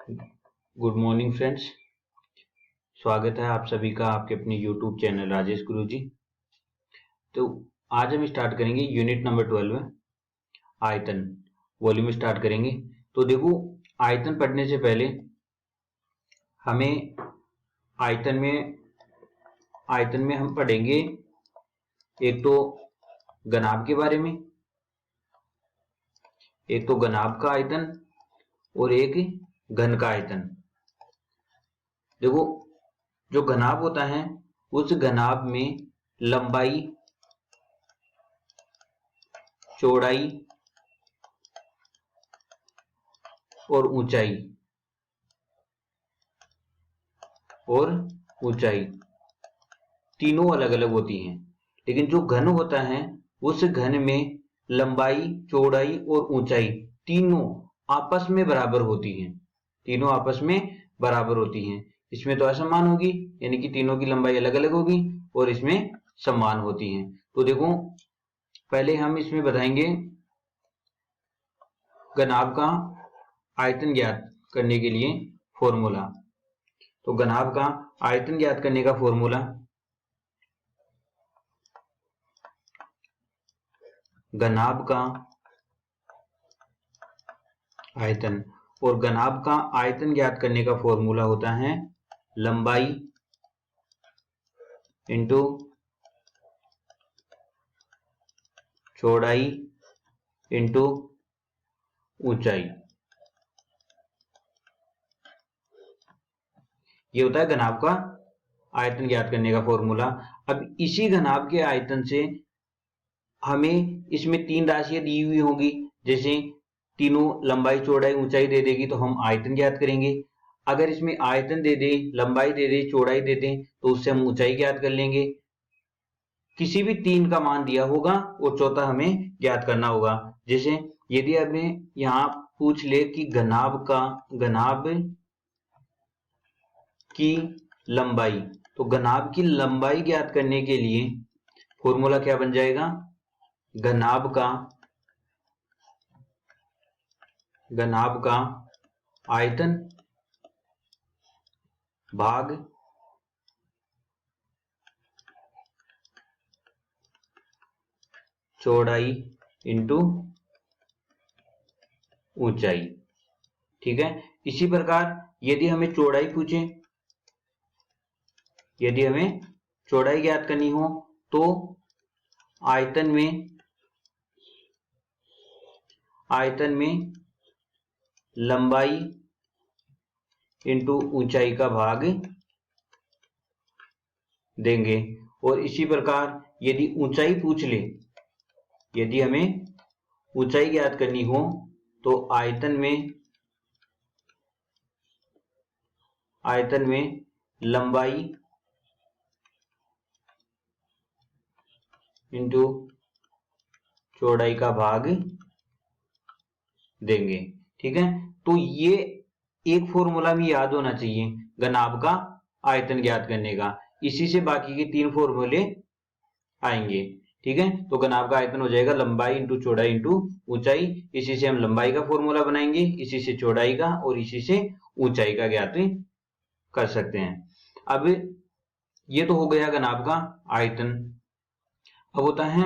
Good morning friends. स्वागत है आप सभी का आपके अपने यूट्यूब चैनल राजेश गुरुजी। तो आज हम स्टार्ट करेंगे यूनिट नंबर 12 में आयतन वॉल्यूम स्टार्ट करेंगे। तो देखो, आयतन पढ़ने से पहले हमें आयतन में हम पढ़ेंगे एक तो घनाभ के बारे में, एक तो घनाभ का आयतन और एक घन का आयतन। देखो, जो घनाभ होता है उस घनाभ में लंबाई, चौड़ाई और ऊंचाई तीनों अलग अलग होती हैं। लेकिन जो घन होता है उस घन में लंबाई, चौड़ाई और ऊंचाई तीनों आपस में बराबर होती हैं। इसमें तो असमान होगी, यानी कि तीनों की लंबाई अलग अलग होगी, और इसमें समान होती हैं। तो देखो, पहले हम इसमें बताएंगे घनाभ का आयतन ज्ञात करने के लिए फॉर्मूला। तो घनाभ का आयतन ज्ञात करने का फॉर्मूला, घनाभ का आयतन, और घनाभ का आयतन ज्ञात करने का फॉर्मूला होता है लंबाई इंटू चौड़ाई इंटू ऊंचाई। ये होता है घनाभ का आयतन ज्ञात करने का फॉर्मूला। अब इसी घनाभ के आयतन से हमें इसमें तीन राशियां दी हुई होंगी, जैसे तीनों लंबाई, चौड़ाई, ऊंचाई दे देगी तो हम आयतन ज्ञात करेंगे। अगर इसमें आयतन दे दे, लंबाई दे दे, चौड़ाई दे दे तो उससे हम ऊंचाई ज्ञात कर लेंगे। किसी भी तीन का मान दिया होगा और चौथा हमें ज्ञात करना होगा। जैसे यदि हमें यहां पूछ ले कि घनाभ की लंबाई, तो घनाभ की लंबाई ज्ञात करने के लिए फॉर्मूला क्या बन जाएगा? घनाभ का आयतन भाग चौड़ाई इंटू ऊंचाई। ठीक है। इसी प्रकार यदि हमें चौड़ाई ज्ञात करनी हो तो आयतन में लंबाई इंटू ऊंचाई का भाग देंगे। और इसी प्रकार यदि हमें ऊंचाई ज्ञात करनी हो तो आयतन में लंबाई इंटू चौड़ाई का भाग देंगे। ठीक है। तो ये एक फॉर्मूला भी याद होना चाहिए घनाभ का आयतन ज्ञात करने का। इसी से बाकी के तीन फॉर्मूले आएंगे। ठीक है। तो घनाभ का आयतन हो जाएगा लंबाई इंटू चौड़ाई इंटू ऊंचाई। इसी से हम लंबाई का फॉर्मूला बनाएंगे, इसी से चौड़ाई का, और इसी से ऊंचाई का ज्ञात कर सकते हैं। अब ये तो हो गया घनाभ का आयतन। अब होता है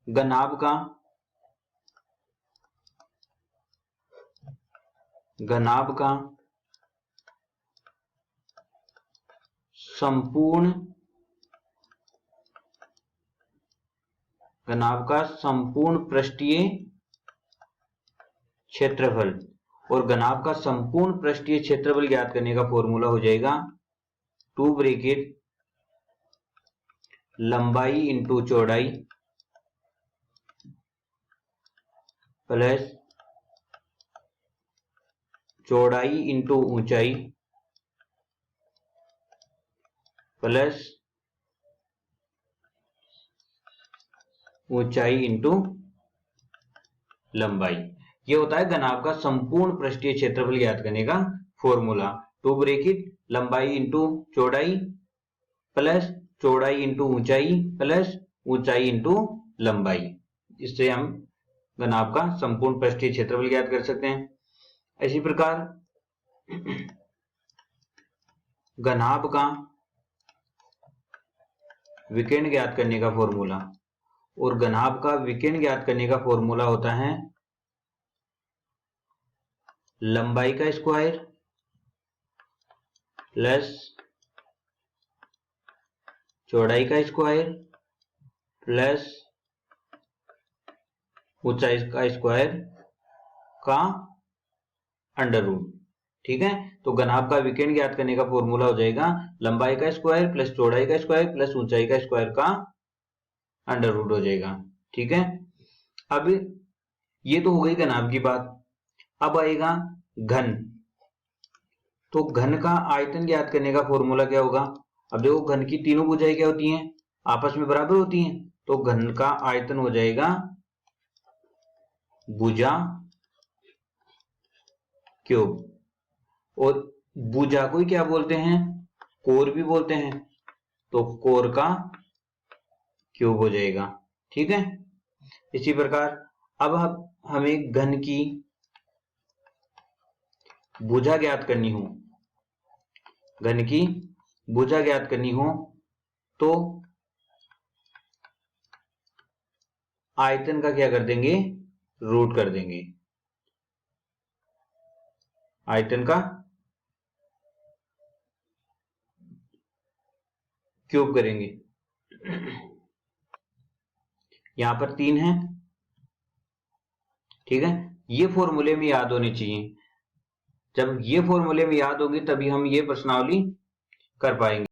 घनाभ का संपूर्ण पृष्ठीय क्षेत्रफल। और घनाभ का संपूर्ण पृष्ठीय क्षेत्रफल ज्ञात करने का फॉर्मूला हो जाएगा 2 ब्रैकेट लंबाई इंटू चौड़ाई प्लस चौड़ाई इंटू ऊंचाई प्लस ऊंचाई इंटू लंबाई। ये होता है घनाभ का संपूर्ण पृष्ठीय क्षेत्रफल ज्ञात करने का फॉर्मूला। 2 ब्रैकेट लंबाई इंटू चौड़ाई प्लस चौड़ाई इंटू ऊंचाई प्लस ऊंचाई इंटू लंबाई। इससे हम घनाभ का संपूर्ण पृष्ठीय क्षेत्रफल ज्ञात कर सकते हैं। इसी प्रकार घनाभ का विकर्ण ज्ञात करने का फॉर्मूला, और घनाभ का विकर्ण ज्ञात करने का फॉर्मूला होता है लंबाई का स्क्वायर प्लस चौड़ाई का स्क्वायर प्लस ऊंचाई का स्क्वायर का अंडर रूट। ठीक है, तो घनाभ का विकर्ण ज्ञात करने का फॉर्मूला हो जाएगा लंबाई का स्क्वायर प्लस चौड़ाई का स्क्वायर प्लस ऊंचाई का स्क्वायर का अंडर रूट हो जाएगा। ठीक है, अब ये तो हो गई घनाभ की बात। अब आएगा घन। तो घन का आयतन ज्ञात करने का फॉर्मूला क्या होगा? अब देखो, घन की तीनों भुजाएं क्या होती हैं? आपस में बराबर होती हैं। तो घन का आयतन हो जाएगा भुजा क्यूब, और भुजा को ही क्या बोलते हैं? कोर भी बोलते हैं। तो कोर का क्यूब हो जाएगा। ठीक है, इसी प्रकार अब हमें घन की भुजा ज्ञात करनी हो, घन की भुजा ज्ञात करनी हो तो आयतन का क्या कर देंगे? रूट कर देंगे। आयतन का क्यूब करेंगे। यहां पर 3 है। ठीक है, ये फॉर्मूले में याद होने चाहिए। जब ये फॉर्मूले में याद होगी तभी हम ये प्रश्नावली कर पाएंगे।